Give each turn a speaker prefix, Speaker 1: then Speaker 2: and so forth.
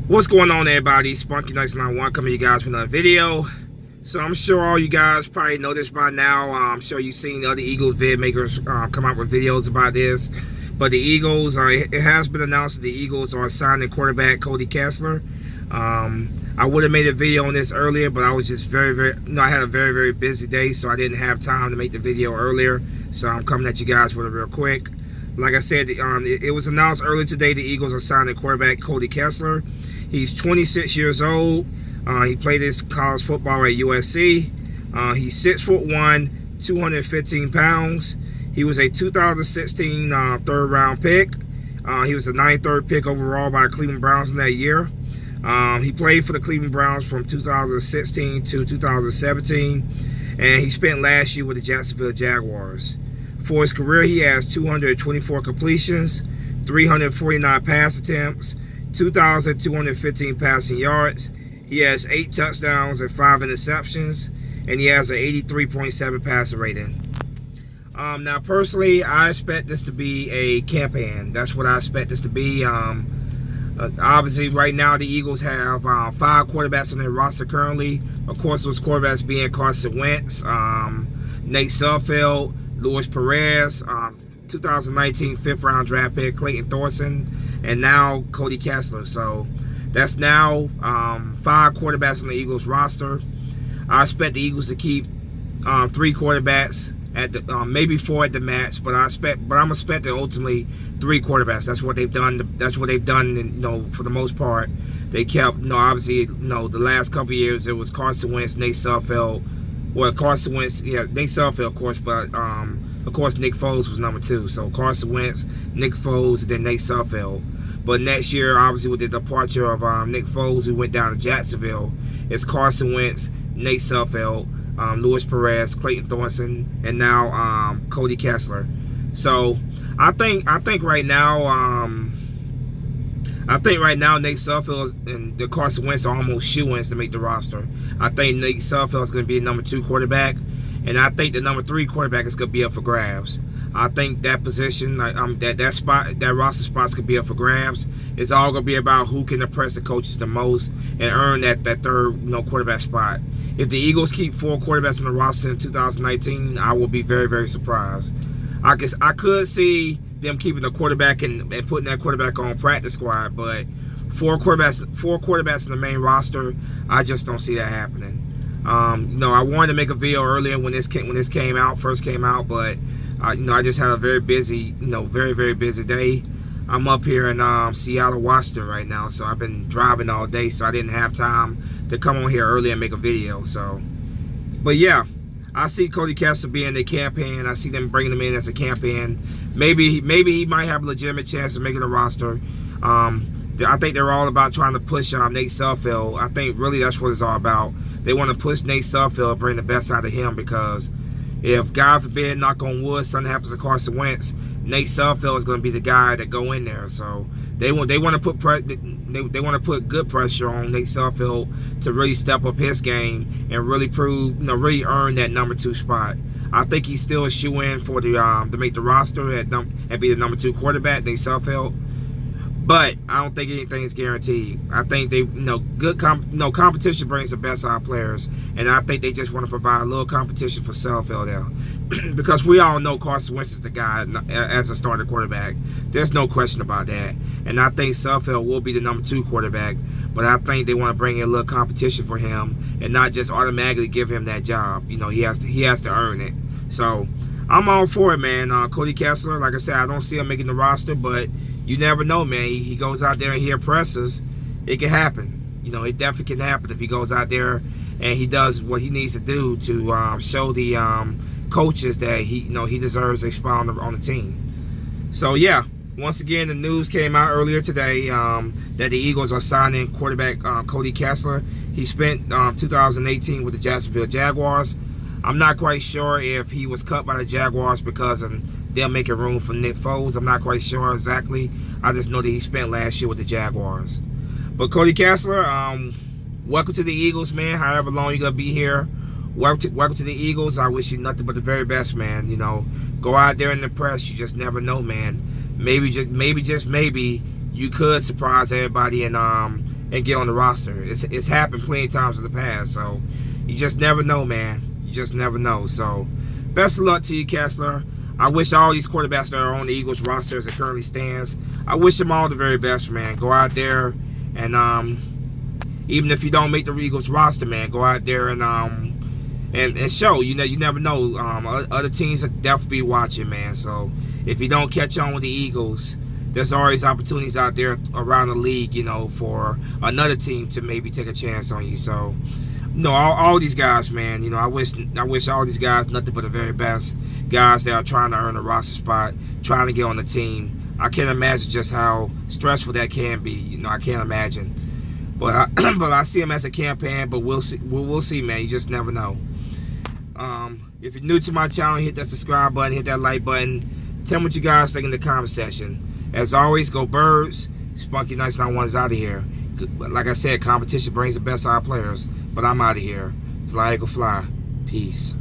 Speaker 1: What's going on, everybody? Spunky Nice 91 coming to you guys with another video. So I'm sure all you guys probably know this by now. I'm sure you've seen other Eagles vid makers come out with videos about this. But the Eagles, it has been announced that the Eagles are signing quarterback Cody Kessler. I would have made a video on this earlier, but I was just I had a very busy day, so I didn't have time to make the video earlier. So I'm coming at you guys with it real quick. Like I said, it was announced earlier today the Eagles are signing quarterback Cody Kessler. He's 26 years old. He played his college football at USC. He's 6'1", 215 pounds. He was a 2016 third-round pick. He was the 93rd pick overall by the Cleveland Browns in that year. He played for the Cleveland Browns from 2016 to 2017, and he spent last year with the Jacksonville Jaguars. For his career, he has 224 completions, 349 pass attempts, 2,215 passing yards. He has 8 touchdowns and 5 interceptions, and he has an 83.7 passer rating. Now, personally, I expect this to be a campaign. That's what I expect this to be. Obviously, right now, the Eagles have 5 quarterbacks on their roster currently. Of course, those quarterbacks being Carson Wentz, Nate Sudfeld, Luis Perez, 2019 5th-round draft pick Clayton Thorson, and now Cody Kessler. So that's now 5 quarterbacks on the Eagles roster. I expect the Eagles to keep 3 quarterbacks at the maybe 4 at the max, but I'm expecting ultimately 3 quarterbacks. That's what they've done. That's what they've done. And, for the most part, they kept. Obviously, the last couple of years it was Carson Wentz, Nate Sudfeld. Well, Carson Wentz, yeah, Nate Sudfeld, of course, but of course Nick Foles was number 2. So Carson Wentz, Nick Foles, and then Nate Sudfeld. But next year, obviously, with the departure of Nick Foles, who went down to Jacksonville, it's Carson Wentz, Nate Sudfeld, Luis Perez, Clayton Thorson, and now Cody Kessler. So I think right now, Nate Sudfeld and the Carson Wentz are almost shoe-ins to make the roster. I think Nate Sudfeld is going to be the number 2 quarterback, and I think the number 3 quarterback is going to be up for grabs. I think that position, that roster spot's going to be up for grabs. It's all going to be about who can impress the coaches the most and earn that third quarterback spot. If the Eagles keep 4 quarterbacks on the roster in 2019, I will be very surprised. I could see them keeping the quarterback and putting that quarterback on practice squad, but 4 quarterbacks in the main roster, I just don't see that happening. I wanted to make a video earlier when this first came out, but I just had a very busy day. I'm up here in Seattle, Washington right now, so I've been driving all day, so I didn't have time to come on here early and make a video. So, but yeah, I see Cody Kessler being a campaign. I see them bringing him in as a campaign. Maybe he might have a legitimate chance of making the roster. I think they're all about trying to push Nate Sudfeld. I think really that's what it's all about. They want to push Nate Sudfeld, bring the best out of him, because if, God forbid, knock on wood, something happens to Carson Wentz, Nate Sudfeld is going to be the guy that go in there. So they want to put good pressure on Nate Sudfeld to really step up his game and really really earn that number 2 spot. I think he's still a shoe-in for to make the roster and be the number 2 quarterback, Nate Sudfeld. But I don't think anything is guaranteed. I think competition brings the best out of players, and I think they just want to provide a little competition for Sudfeld there, because we all know Carson Wentz is the guy as a starting quarterback. There's no question about that, and I think Sudfeld will be the number 2 quarterback. But I think they want to bring in a little competition for him and not just automatically give him that job. He has to earn it. So I'm all for it, man. Cody Kessler, like I said, I don't see him making the roster, but you never know, man. He goes out there and he impresses. It can happen. It definitely can happen if he goes out there and he does what he needs to do to show the coaches that he deserves a spot on the team. So yeah, once again, the news came out earlier today that the Eagles are signing quarterback Cody Kessler. He spent 2018 with the Jacksonville Jaguars. I'm not quite sure if he was cut by the Jaguars because they're making room for Nick Foles. I'm not quite sure exactly. I just know that he spent last year with the Jaguars. But Cody Kessler, welcome to the Eagles, man. However long you're going to be here, welcome to the Eagles. I wish you nothing but the very best, man. Go out there and impress. You just never know, man. Maybe you could surprise everybody and and get on the roster. It's happened plenty of times in the past, so you just never know, man. You just never know. So best of luck to you, Kessler. I wish all these quarterbacks that are on the Eagles roster as it currently stands, I wish them all the very best, man. Go out there and even if you don't make the Eagles roster, man, go out there and show. You know, you never know. Other teams will definitely be watching, man. So if you don't catch on with the Eagles, there's always opportunities out there around the league, you know, for another team to maybe take a chance on you. So, no, all these guys, man, you know, I wish all these guys nothing but the very best. Guys that are trying to earn a roster spot, trying to get on the team. I can't imagine just how stressful that can be. You know, I can't imagine. But I see them as a campaign. But we'll see. We'll see, man. You just never know. If you're new to my channel, hit that subscribe button, hit that like button. Tell me what you guys think in the comment section. As always, go Birds. Spunky Nice 91 is out of here. Like I said, competition brings the best out of players. But I'm out of here. Fly, Eagle, fly. Peace.